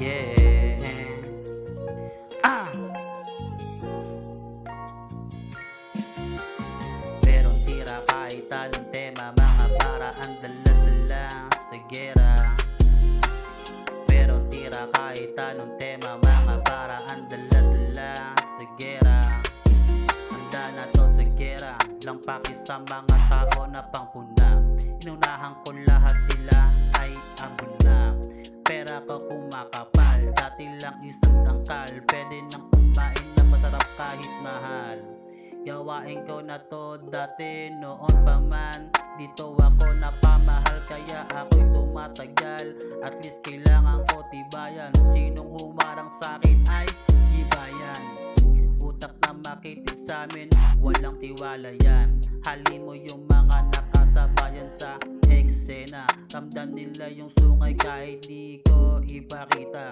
Yeah. Ah! Merong tira kahit anong tema, mga paraan dala-dala sa gera. Merong tira kahit anong tema, mga paraan dala-dala sa gera. Handa na to sa gera, lang pakis sa mga tao na panghuna. Inunahan ko lahat, sila ay abo na. Pera ko kumakapal, dati lang isang tangkal. Pwede nang kumain na masarap kahit mahal. Gawain ko na to dati noon pa man. Dito ako napamahal kaya ako'y tumatagal. At least kailangan ko tibayan. Sinong humarang sa'kin ay gibayan. Utak na makitig sa'min, walang tiwala yan. Halin mo yung mga nakasabayan sa eksena. Ramdam nila yung sungay kahit di ko ipakita.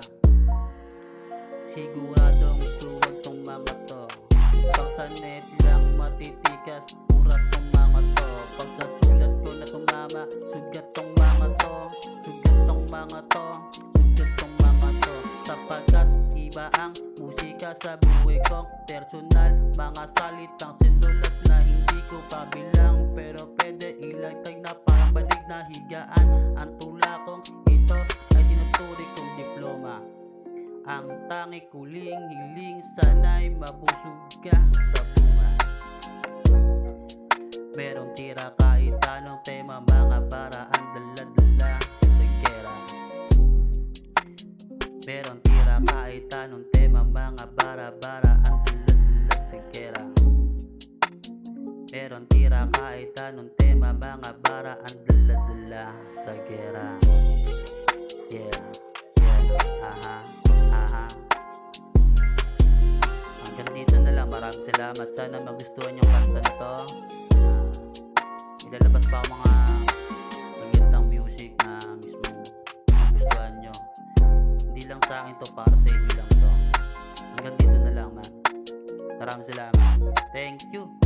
Siguradong suwag tong mga to. Pag sa net lang matitikas, urat tong mga to. Pag sa sulat ko na tumama, sugat tong mga to. Sugat tong mga to, sugat tong mga to. Sapagkat iba ang musika sa buhay ko. Personal, mga salitang sinulat na hindi ko pabilang. Pero pwede ilagay na parang banig na higaan. Ang tula kong ito ay tinuturi kong diploma. Ang tangi kuling hiling, sana'y mabusog ka sa bunga. Merong tira kahit anong tema, mga paraan dala-dala sa gera. Merong tira kahit anong tema, mga bara-baraan dala-dala sa gera. Merong tira kahit anong tema, mga baraan dala-dala sa gera. Yeah, yeah, aha. Hanggang dito na lang. Maraming salamat. Sana magustuhan yung kanta na to. Ilalabas pa ako mga magandang music na mismo magustuhan nyo. Hindi lang sa akin to, para sa inyo lang to. Hanggang dito na lang, man. Maraming salamat. Thank you.